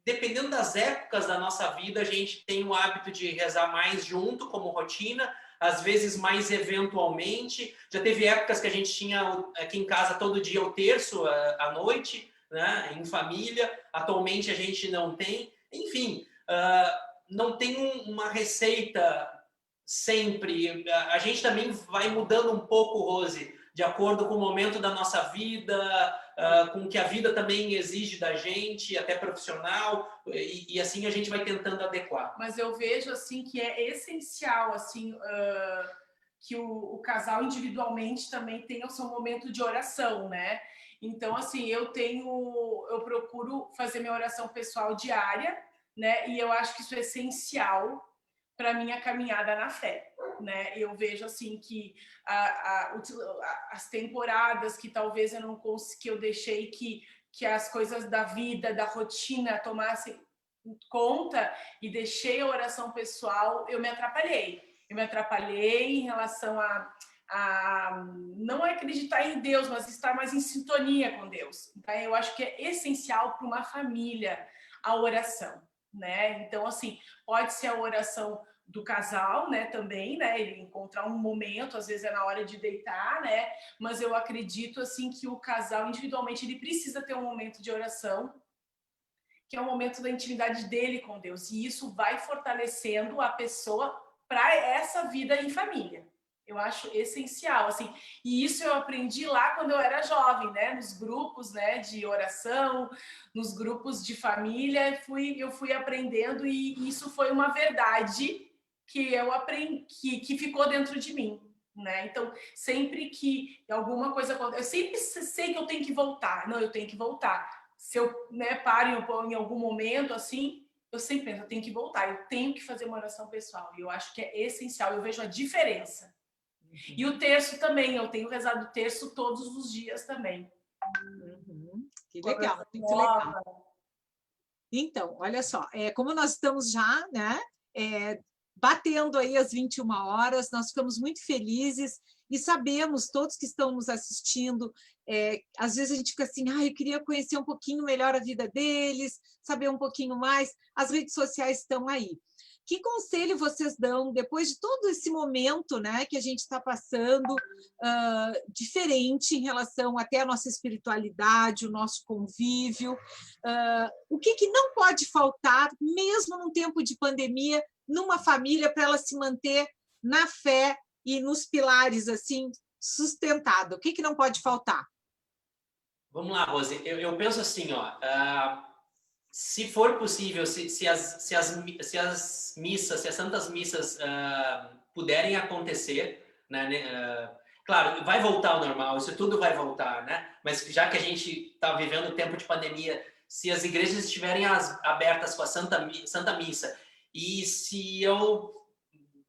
dependendo das épocas da nossa vida, a gente tem o hábito de rezar mais junto, como rotina, às vezes mais eventualmente. Já teve épocas que a gente tinha aqui em casa todo dia o terço à noite, né? Em família. Atualmente a gente não tem. Enfim, não tem uma receita sempre. A gente também vai mudando um pouco, Rose, de acordo com o momento da nossa vida, com o que a vida também exige da gente, até profissional, e assim a gente vai tentando adequar. Mas eu vejo assim que é essencial assim que o casal individualmente também tenha o seu momento de oração, né? Então assim eu procuro fazer minha oração pessoal diária, né? E eu acho que isso é essencial para minha caminhada na fé, né? Eu vejo assim que as temporadas que talvez eu não consegui, que eu deixei que as coisas da vida, da rotina tomassem conta e deixei a oração pessoal, eu me atrapalhei. Eu me atrapalhei em relação a não acreditar em Deus, mas estar mais em sintonia com Deus. Então, eu acho que é essencial para uma família a oração, né? Então, assim, pode ser a oração do casal, né, também, né, ele encontrar um momento, às vezes é na hora de deitar, né, mas eu acredito, assim, que o casal, individualmente, ele precisa ter um momento de oração, que é o momento da intimidade dele com Deus, e isso vai fortalecendo a pessoa para essa vida em família. Eu acho essencial, assim, e isso eu aprendi lá quando eu era jovem, né, nos grupos, né, de oração, nos grupos de família, eu fui aprendendo e isso foi uma verdade que eu aprendi, que ficou dentro de mim, né? Então, sempre que alguma coisa acontece, eu sempre sei que eu tenho que voltar. Não, eu tenho que voltar. Se eu, né, paro em algum momento, assim, eu sempre penso, eu tenho que voltar, eu tenho que fazer uma oração pessoal. E eu acho que é essencial, eu vejo a diferença. Uhum. E o terço também, eu tenho rezado o terço todos os dias também. Uhum. Que legal, muito legal. Então, olha só, como nós estamos já, né, batendo aí as 21 horas, nós ficamos muito felizes e sabemos, todos que estão nos assistindo, às vezes a gente fica assim, eu queria conhecer um pouquinho melhor a vida deles, saber um pouquinho mais, as redes sociais estão aí. Que conselho vocês dão, depois de todo esse momento, né, que a gente está passando, diferente em relação até a nossa espiritualidade, o nosso convívio, o que não pode faltar, mesmo num tempo de pandemia, numa família, para ela se manter na fé e nos pilares, assim, sustentada? O que não pode faltar? Vamos lá, Rose. Eu penso assim, se for possível, se as missas, se as santas missas puderem acontecer, né, claro, vai voltar ao normal, isso tudo vai voltar, né? Mas já que a gente está vivendo o tempo de pandemia, se as igrejas estiverem abertas com a Santa Missa, e se eu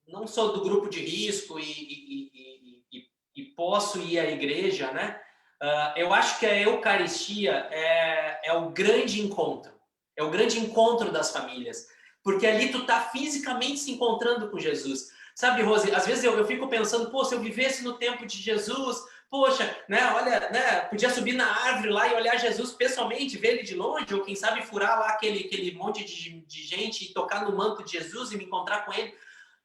não sou do grupo de risco e posso ir à igreja, né? Eu acho que a Eucaristia é o grande encontro. É o grande encontro das famílias. Porque ali tu tá fisicamente se encontrando com Jesus. Sabe, Rose, às vezes eu fico pensando, se eu vivesse no tempo de Jesus, poxa, né, olha, né, podia subir na árvore lá e olhar Jesus pessoalmente, ver ele de longe, ou quem sabe furar lá aquele monte de gente e tocar no manto de Jesus e me encontrar com ele.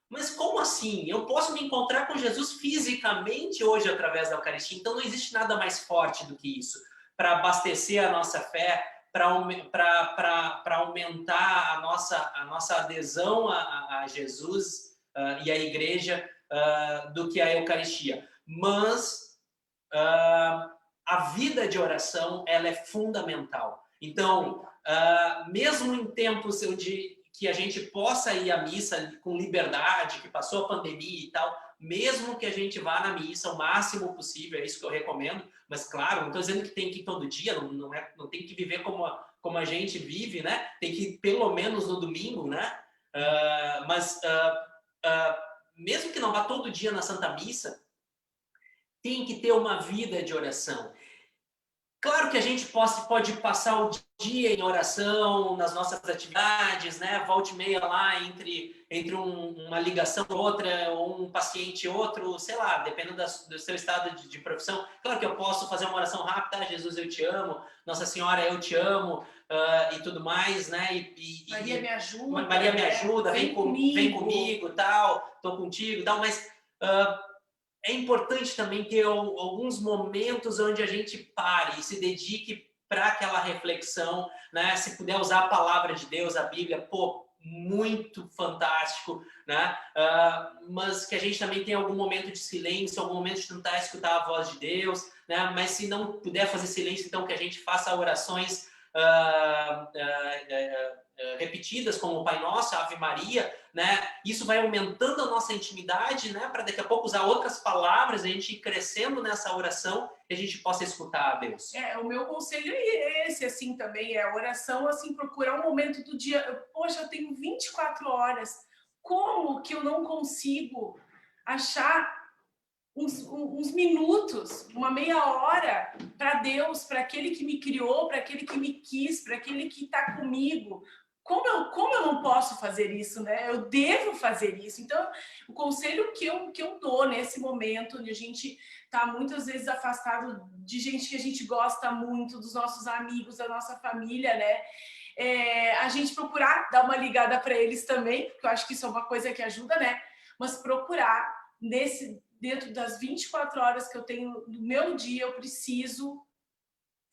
Mas como assim? Eu posso me encontrar com Jesus fisicamente hoje através da Eucaristia, então não existe nada mais forte do que isso para abastecer a nossa fé, para aumentar a nossa adesão a Jesus e à Igreja do que a Eucaristia. Mas a vida de oração ela é fundamental. Então, mesmo em tempos que a gente possa ir à missa com liberdade, que passou a pandemia e tal, mesmo que a gente vá na missa o máximo possível, é isso que eu recomendo, mas claro, não estou dizendo que tem que ir todo dia, não tem que viver como a gente vive, né? Tem que ir pelo menos no domingo, né? Mesmo que não vá todo dia na Santa Missa, tem que ter uma vida de oração. Claro que a gente pode passar o dia em oração, nas nossas atividades, né? Volte e meia lá entre uma ligação e outra, ou um paciente e outro, sei lá, dependendo do seu estado de profissão. Claro que eu posso fazer uma oração rápida, Jesus, eu te amo, Nossa Senhora, eu te amo, e tudo mais, né? Maria me ajuda. Maria me ajuda, vem comigo, tal, tô contigo, tal, mas... é importante também ter alguns momentos onde a gente pare e se dedique para aquela reflexão, né? Se puder usar a palavra de Deus, a Bíblia, pô, muito fantástico, né? Mas que a gente também tenha algum momento de silêncio, algum momento de tentar escutar a voz de Deus, né? Mas se não puder fazer silêncio, então que a gente faça orações repetidas, como o Pai Nosso, a Ave Maria, né? Isso vai aumentando a nossa intimidade, né? Para daqui a pouco usar outras palavras, a gente ir crescendo nessa oração e a gente possa escutar a Deus. O meu conselho é esse, assim, também, a oração, assim, procurar um momento do dia. Poxa, eu tenho 24 horas, como que eu não consigo achar uns minutos, uma meia hora para Deus, para aquele que me criou, para aquele que me quis, para aquele que está comigo? Como eu não posso fazer isso, né? Eu devo fazer isso. Então, o conselho que eu dou nesse momento, onde a gente está muitas vezes afastado de gente que a gente gosta muito, dos nossos amigos, da nossa família, né? A gente procurar dar uma ligada para eles também, porque eu acho que isso é uma coisa que ajuda, né? Mas procurar, dentro das 24 horas que eu tenho no meu dia, eu preciso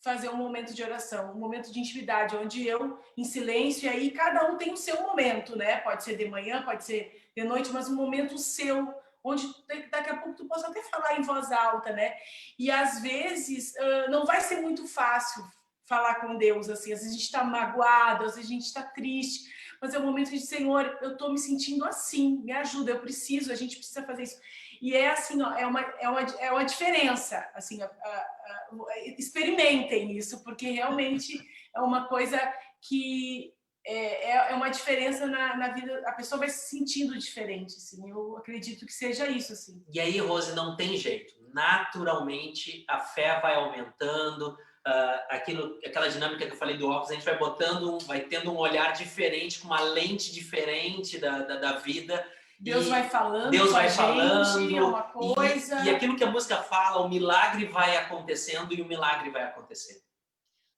fazer um momento de oração, um momento de intimidade, onde eu, em silêncio, e aí cada um tem o seu momento, né? Pode ser de manhã, pode ser de noite, mas um momento seu, onde daqui a pouco tu possa até falar em voz alta, né? E às vezes não vai ser muito fácil falar com Deus, assim, às vezes a gente está magoado, às vezes a gente está triste, mas é o momento de dizer, Senhor, eu estou me sentindo assim, me ajuda, a gente precisa fazer isso. E é assim, ó, é uma diferença, assim, experimentem isso, porque realmente é uma coisa que é uma diferença na vida, a pessoa vai se sentindo diferente, assim, eu acredito que seja isso, assim. E aí, Rose, não tem jeito, naturalmente a fé vai aumentando, aquela dinâmica que eu falei do óculos, a gente vai tendo um olhar diferente, com uma lente diferente da vida. Deus vai falando, gente, é uma coisa. E aquilo que a música fala, o milagre vai acontecendo e o milagre vai acontecer.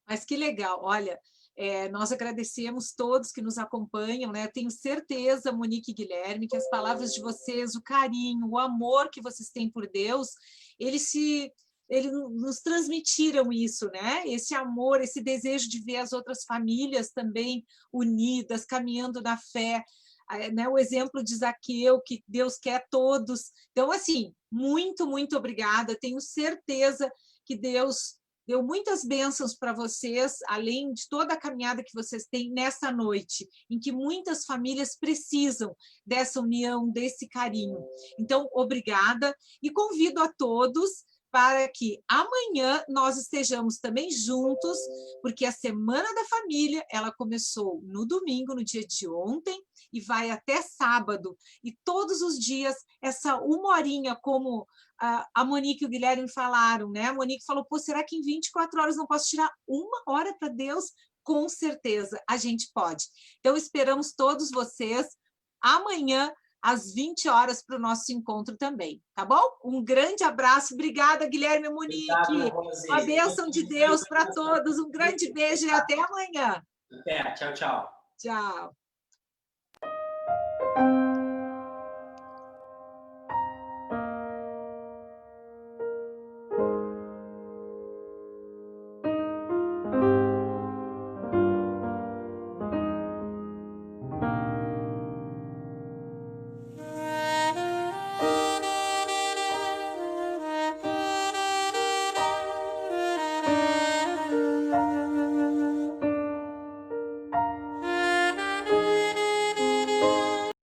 Mas que legal, olha, nós agradecemos todos que nos acompanham, né? Tenho certeza, Monique e Guilherme, que as palavras de vocês, o carinho, o amor que vocês têm por Deus, eles nos transmitiram isso, né? Esse amor, esse desejo de ver as outras famílias também unidas, caminhando na fé, né? O exemplo de Zaqueu, que Deus quer todos. Então, assim, muito, muito obrigada. Tenho certeza que Deus deu muitas bênçãos para vocês, além de toda a caminhada que vocês têm nessa noite, em que muitas famílias precisam dessa união, desse carinho. Então, obrigada e convido a todos para que amanhã nós estejamos também juntos, porque a Semana da Família, ela começou no domingo, no dia de ontem, e vai até sábado. E todos os dias, essa uma horinha, como a Monique e o Guilherme falaram, né? A Monique falou, pô, será que em 24 horas não posso tirar uma hora para Deus? Com certeza, a gente pode. Então, esperamos todos vocês amanhã, às 20 horas, para o nosso encontro também, tá bom? Um grande abraço, obrigada, Guilherme e Monique. Uma bênção de Deus para todos, um grande beijo e até amanhã. Até, tchau, tchau. Tchau.